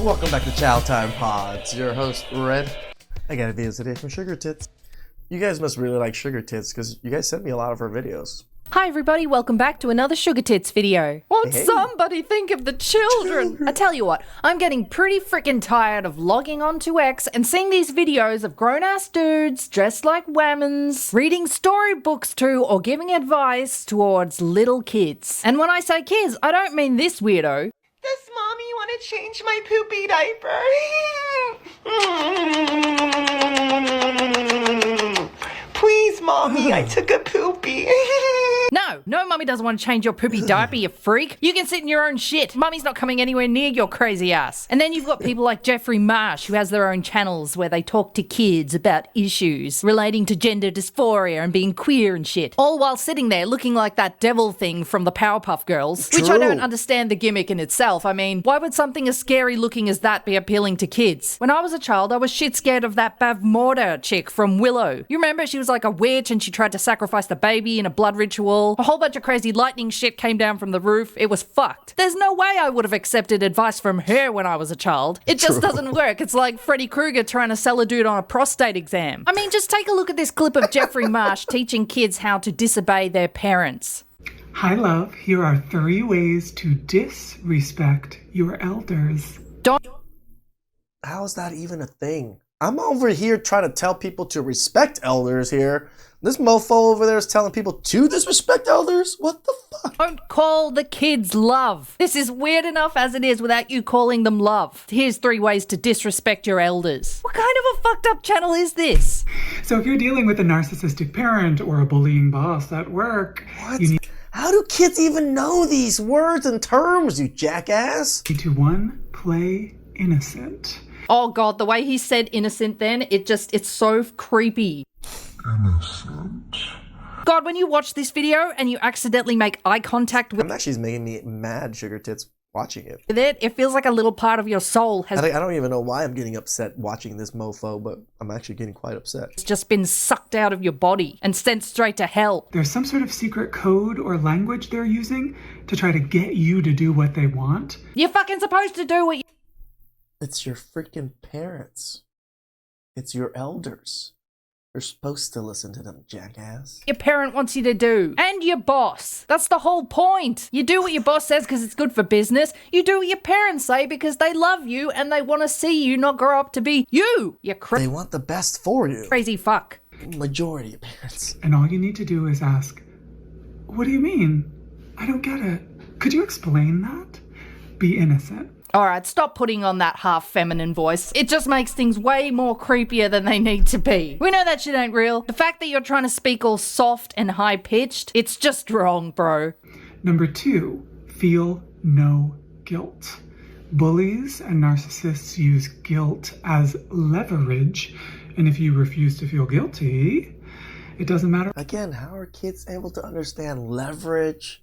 Welcome back to Chow Time Pods. Your host, Red. I got a video today from Sugar Tits. You guys must really like Sugar Tits because you guys sent me a lot of her videos. Hi everybody, welcome back to another Sugar Tits video. Won't somebody think of the children? I tell you what, I'm getting pretty freaking tired of logging onto X and seeing these videos of grown-ass dudes dressed like whammons, reading storybooks to or giving advice towards little kids. And when I say kids, I don't mean this weirdo. Does mommy want to change my poopy diaper? Please, mommy, I took a poopy. No, mummy doesn't want to change your poopy diaper, you freak. You can sit in your own shit. Mummy's not coming anywhere near your crazy ass. And then you've got people like Jeffrey Marsh, who has their own channels where they talk to kids about issues relating to gender dysphoria and being queer and shit. All while sitting there looking like that devil thing from the Powerpuff Girls. Which I don't understand the gimmick in itself. I mean, why would something as scary looking as that be appealing to kids? When I was a child, I was shit scared of that Bavmorda chick from Willow. You remember? She was like a witch and she tried to sacrifice the baby in a blood ritual. A whole bunch of crazy lightning shit came down from the roof. It was fucked. There's no way I would have accepted advice from her when I was a child. It just doesn't work. It's like Freddy Krueger trying to sell a dude on a prostate exam. I mean, just take a look at this clip of Jeffrey Marsh teaching kids how to disobey their parents. Hi, love. Here are 3 ways to disrespect your elders. How is that even a thing? I'm over here trying to tell people to respect elders here. This mofo over there is telling people to disrespect elders? What the fuck? Don't call the kids love. This is weird enough as it is without you calling them love. Here's 3 ways to disrespect your elders. What kind of a fucked up channel is this? So if you're dealing with a narcissistic parent or a bullying boss at work, How do kids even know these words and terms, you jackass? you need to 1, play innocent. Oh god, the way he said innocent then, it's so creepy. Innocent. God, when you watch this video and you accidentally make eye contact with It's making me mad, Sugar Tits, watching it. it feels like a little part of your soul has I don't even know why I'm getting upset watching this mofo, but I'm actually getting quite upset. just been sucked out of your body and sent straight to hell. There's some sort of secret code or language they're using to try to get you to do what they want. You're fucking supposed to do what you... It's your freaking parents. It's your elders. You're supposed to listen to them, jackass. your parent wants you to do. And your boss. That's the whole point. You do what your boss says because it's good for business. You do what your parents say because they love you and they want to see you not grow up to be you. You They want the best for you. crazy fuck. Majority of parents. And all you need to do is ask, what do you mean? I don't get it. Could you explain that? Be innocent. Alright, stop putting on that half feminine voice. It just makes things way more creepier than they need to be. We know that shit ain't real. The fact that you're trying to speak all soft and high-pitched, it's just wrong, bro. Number 2, feel no guilt. Bullies and narcissists use guilt as leverage, and if you refuse to feel guilty, it doesn't matter. Again, how are kids able to understand leverage?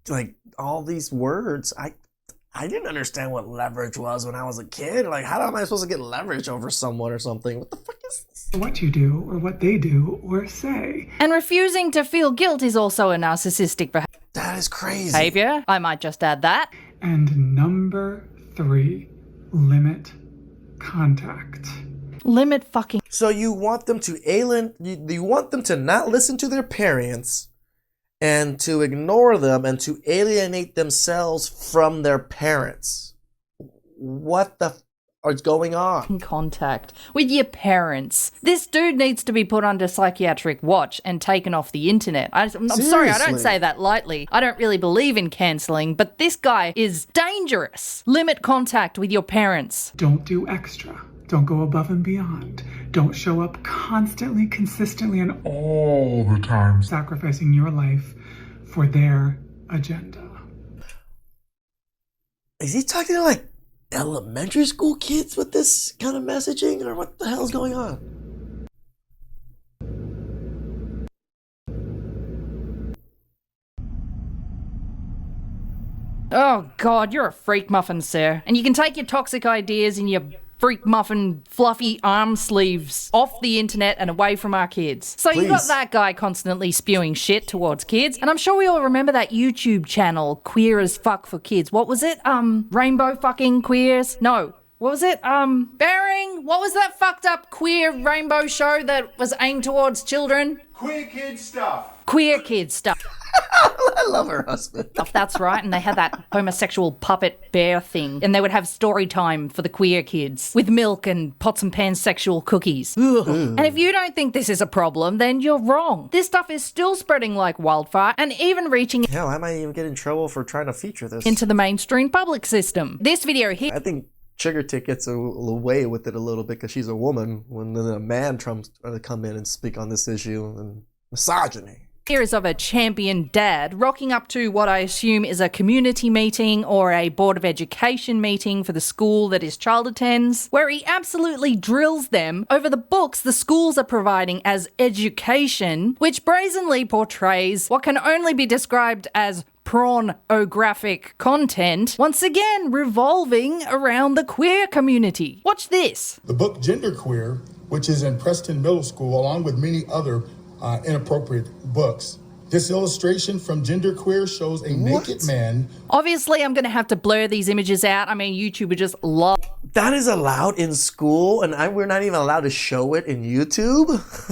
Like, all these words. I didn't understand what leverage was when I was a kid. Like, how am I supposed to get leverage over someone or something? What the fuck is this? What you do or what they do or say. And refusing to feel guilt is also a narcissistic That is crazy. behavior. I might just add that. And number 3, limit contact. Limit fucking... So you want them to you want them to not listen to their parents and to ignore them and to alienate themselves from their parents. What the is going on? contact with your parents. This dude needs to be put under psychiatric watch and taken off the internet. I'm sorry, I don't Seriously. say that lightly. I don't really believe in cancelling, but this guy is dangerous. Limit contact with your parents. Don't do extra. Don't go above and beyond. Don't show up constantly, consistently, and All the time. sacrificing your life for their agenda. Is he talking to like elementary school kids with this kind of messaging, or what the hell is going on? Oh god, you're a freak muffin, sir. And you can take your toxic ideas and your freak muffin fluffy arm sleeves off the internet and away from our kids. So you got Please. that guy constantly spewing shit towards kids, and I'm sure we all remember that YouTube channel, Queer as Fuck for Kids. What was it? Rainbow fucking queers? No. What was it? Bearing? What was that fucked up queer rainbow show that was aimed towards children? Queer kid stuff. Queer kid stuff. I love her husband. That's right, and they had that homosexual puppet bear thing, and they would have story time for the queer kids with milk and pots and pans sexual cookies. Ugh. And if you don't think this is a problem, then you're wrong. This stuff is still spreading like wildfire and even reaching Hell, I might even get in trouble for trying to feature this. into the mainstream public system. This video here I think Sugar Tit gets away with it a little bit because she's a woman, when then a man tries to come in and speak on this issue and misogyny. Here is of a champion dad rocking up to what I assume is a community meeting or a Board of Education meeting for the school that his child attends, where he absolutely drills them over the books the schools are providing as education, which brazenly portrays what can only be described as pornographic content, once again revolving around the queer community. Watch this. The book Genderqueer, which is in Preston Middle School, along with many other inappropriate books. This illustration from Genderqueer shows a naked man. Obviously, I'm going to have to blur these images out. I mean, YouTube would just love That is allowed in school, and we're not even allowed to show it in YouTube?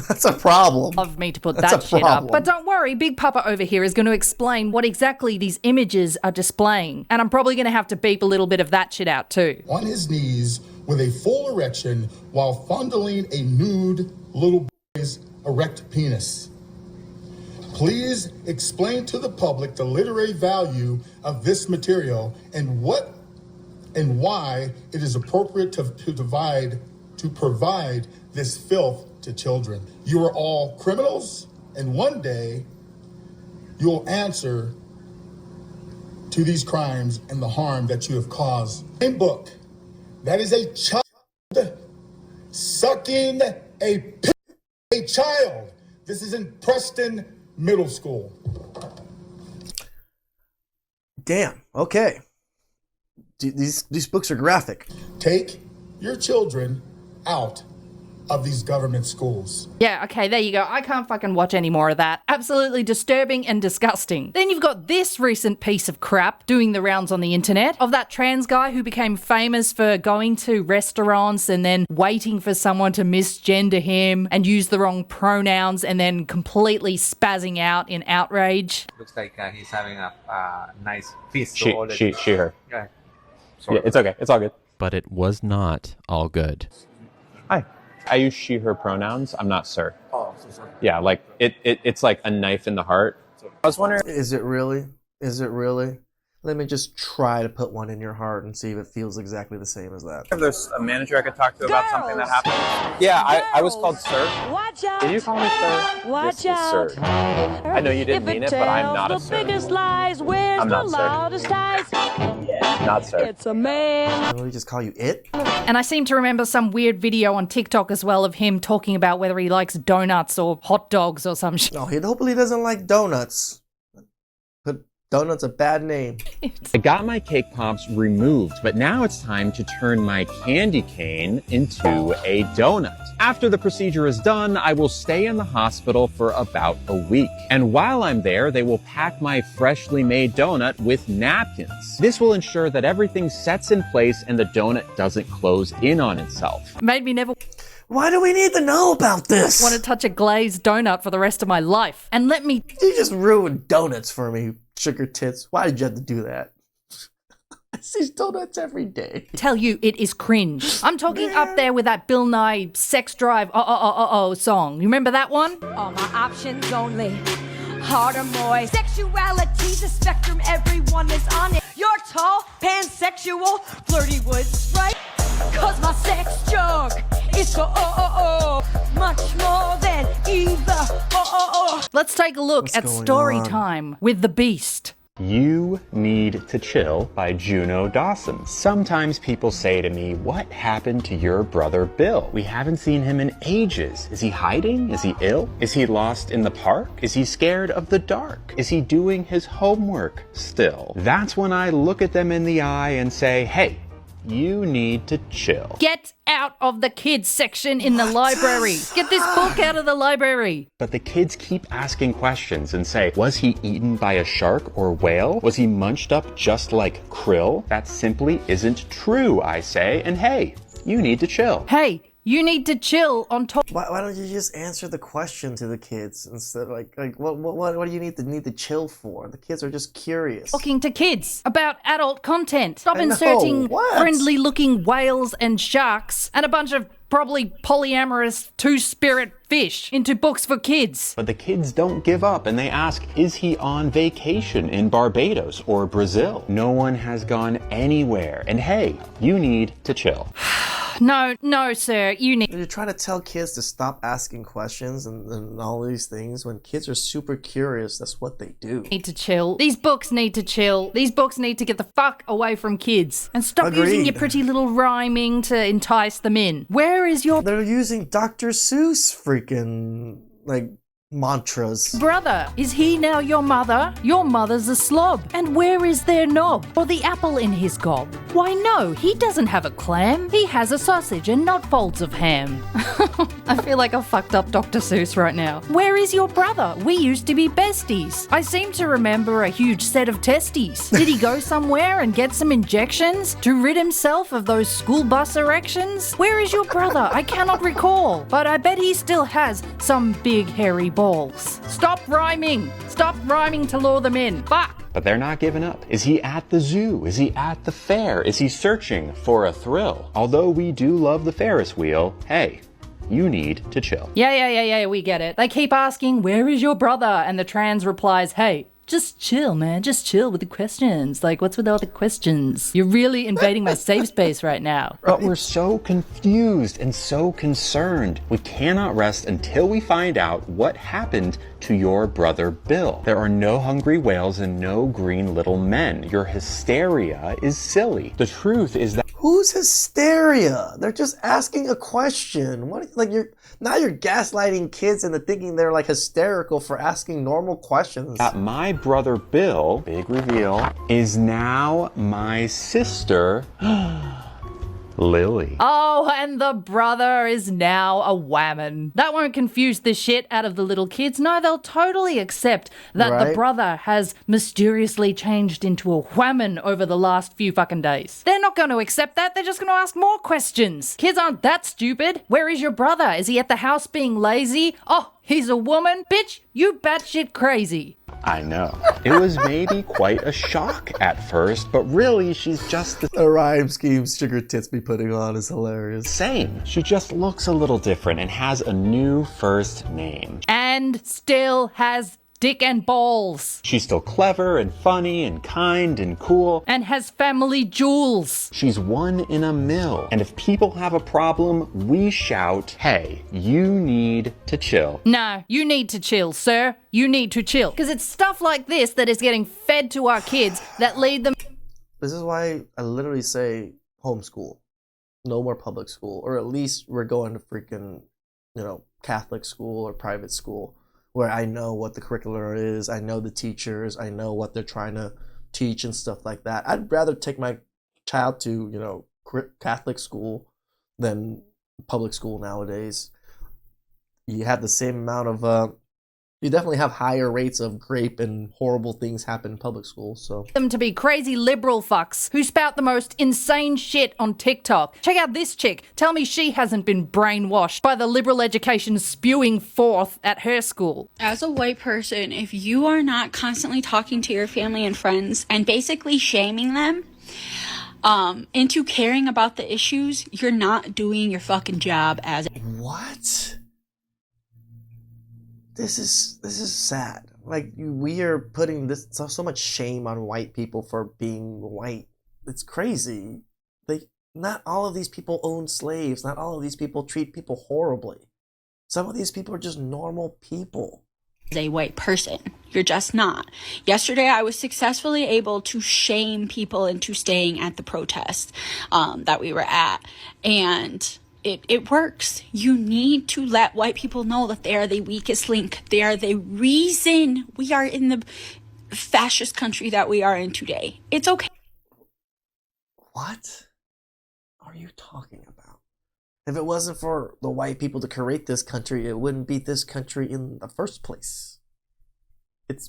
That's a problem. of me to put That's that a shit problem. up. But don't worry, Big Papa over here is going to explain what exactly these images are displaying. And I'm probably going to have to beep a little bit of that shit out too. On his knees with a full erection while fondling a nude little boy's erect penis. Please explain to the public the literary value of this material and why it is appropriate to provide this filth to children. You are all criminals, and one day you'll answer to these crimes and the harm that you have caused. In book, that is a child sucking a child. This is in Preston Middle School. Damn, okay. These books are graphic. Take your children out of these government schools. Yeah, okay, there you go. I can't fucking watch any more of that. Absolutely disturbing and disgusting. Then you've got this recent piece of crap doing the rounds on the internet of that trans guy who became famous for going to restaurants and then waiting for someone to misgender him and use the wrong pronouns and then completely spazzing out in outrage. Looks like he's having a nice feast. She, her. Go ahead. Yeah, it's okay. It's all good. But it was not all good. Hi. I use she, her pronouns. I'm not sir. Oh, so sorry. Yeah, like it's like a knife in the heart. I was wondering. Is it really? Is it really? Let me just try to put one in your heart and see if it feels exactly the same as that. If there's a manager I could talk to about something that happened. Yeah, I was called sir. Watch out. Did you call me sir? Watch This is out. sir. I know you didn't mean it, but I'm not a the sir. biggest lies, where's I'm the not, sir. loudest eyes? Not sir. It's a man. Can we just call you it? And I seem to remember some weird video on TikTok as well of him talking about whether he likes donuts or hot dogs or some shit. No, he hopefully doesn't like donuts. But donut's a bad name. I got my cake pops removed, but now it's time to turn my candy cane into a donut. After the procedure is done, I will stay in the hospital for about a week. And while I'm there, they will pack my freshly made donut with napkins. This will ensure that everything sets in place and the donut doesn't close in on itself. Made me never Why do we need to know about this? want to touch a glazed donut for the rest of my life. And let me You just ruined donuts for me, Sugar Tits. Why did you have to do that? I see donuts every day. tell you, it is cringe. I'm talking up there with that Bill Nye Sex Drive song. You remember that one? All my options only. Hard or moist. Sexuality's a spectrum, everyone is on it. You're tall, pansexual, flirty with stripe. Cause my sex jug is so much more than either. Let's take a look What's at going Story on? Time with the Beast. You Need to Chill by Juno Dawson. Sometimes people say to me, what happened to your brother Bill? We haven't seen him in ages. Is he hiding? Is he ill? Is he lost in the park? Is he scared of the dark? Is he doing his homework still? That's when I look at them in the eye and say, hey, you need to chill. Get out of the kids section in the library. Get this book out of the library. But the kids keep asking questions and say, was he eaten by a shark or whale? Was he munched up just like krill? That simply isn't true, I say. And hey, you need to chill. Hey, you need to chill on top. Why don't you just answer the question to the kids instead of like what do you need to chill for? The kids are just curious. Talking to kids about adult content. Stop inserting friendly looking whales and sharks and a bunch of probably polyamorous two-spirit fish into books for kids. But the kids don't give up and they ask, is he on vacation in Barbados or Brazil? No one has gone anywhere. And hey, you need to chill. No, sir, you need... You're trying to tell kids to stop asking questions and all these things when kids are super curious. That's what they do. Need to chill. These books need to chill. These books need to get the fuck away from kids. And stop using your pretty little rhyming to entice them in. Where is your... They're using Dr. Seuss freaking, like, mantras. Brother, is he now your mother? Your mother's a slob. And where is their knob? Or the apple in his gob? Why no, he doesn't have a clam. He has a sausage and not folds of ham. I feel like a fucked up Dr. Seuss right now. Where is your brother? We used to be besties. I seem to remember a huge set of testes. Did he go somewhere and get some injections to rid himself of those school bus erections? Where is your brother? I cannot recall. But I bet he still has some big hairy balls. Stop rhyming. Stop rhyming to lure them in. Fuck. But they're not giving up. Is he at the zoo? Is he at the fair? Is he searching for a thrill? Although we do love the Ferris wheel, hey, you need to chill. Yeah, we get it. They keep asking, where is your brother? And the trans replies, hey, just chill, man. Just chill with the questions. Like, what's with all the questions? You're really invading my safe space right now. But we're so confused and so concerned. We cannot rest until we find out what happened to your brother Bill. There are no hungry whales and no green little men. Your hysteria is silly. The truth is that... Who's hysteria? They're just asking a question. What, like, you're gaslighting kids into thinking they're like hysterical for asking normal questions. That my brother Bill, big reveal, is now my sister Lily. Oh, and the brother is now a whammon. That won't confuse the shit out of the little kids. No, they'll totally accept that the brother has mysteriously changed into a whammon over the last few fucking days. They're not going to accept that. They're just going to ask more questions. Kids aren't that stupid. Where is your brother? Is he at the house being lazy? Oh, he's a woman? Bitch, you batshit crazy. I know. It was maybe quite a shock at first, but really she's just the rhyme scheme Sugar Tits be putting on is hilarious. Same. She just looks a little different and has a new first name. And still has dick and balls. She's still clever and funny and kind and cool. And has family jewels. She's one in a mill. And if people have a problem, we shout, hey, you need to chill. No, you need to chill, sir. You need to chill. Because it's stuff like this that is getting fed to our kids that lead them... This is why I literally say homeschool. No more public school. Or at least we're going to freaking, Catholic school or private school, where I know what the curriculum is, I know the teachers, I know what they're trying to teach and stuff like that. I'd rather take my child to, Catholic school than public school nowadays. You have the same amount of, you definitely have higher rates of rape and horrible things happen in public school, so. Them to be crazy liberal fucks who spout the most insane shit on TikTok. Check out this chick. Tell me she hasn't been brainwashed by the liberal education spewing forth at her school. As a white person, if you are not constantly talking to your family and friends and basically shaming them into caring about the issues, you're not doing your fucking job as... What? This is sad. Like, we are putting this so much shame on white people for being white. It's crazy. Not all of these people own slaves. Not all of these people treat people horribly. Some of these people are just normal people. As a white person, you're just not. Yesterday, I was successfully able to shame people into staying at the protest that we were at, and it works. You need to let white people know that they are the weakest link. They are the reason we are in the fascist country that we are in today. It's okay. What? are you talking about? If it wasn't for the white people to create this country, it wouldn't be this country in the first place. It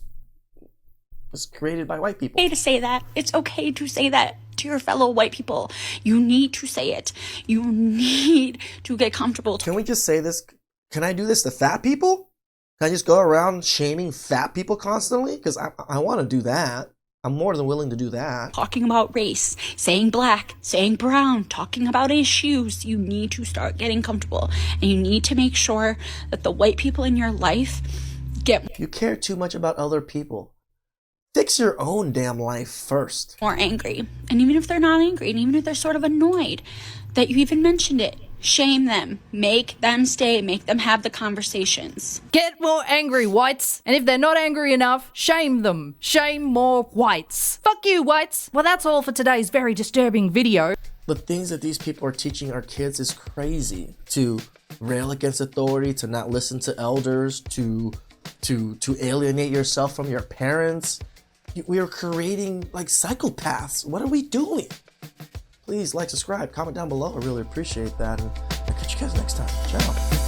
was created by white people. Okay to say that. It's okay to say that to your fellow white people. You need to say it. You need to get comfortable. Can we just say this? Can I do this to fat people? Can I just go around shaming fat people constantly? Because I want to do that. I'm more than willing to do that. Talking about race, saying black, saying brown, talking about issues. You need to start getting comfortable. And you need to make sure that the white people in your life get... You care too much about other people. Fix your own damn life first. More angry. And even if they're not angry, and even if they're sort of annoyed that you even mentioned it, shame them. Make them stay. Make them have the conversations. Get more angry, whites. And if they're not angry enough, shame them. Shame more whites. Fuck you, whites. Well, that's all for today's very disturbing video. The things that these people are teaching our kids is crazy. To rail against authority, to not listen to elders, to alienate yourself from your parents. We are creating like psychopaths. What are we doing? Please like, subscribe, comment down below. I really appreciate that. And I'll catch you guys next time. Ciao.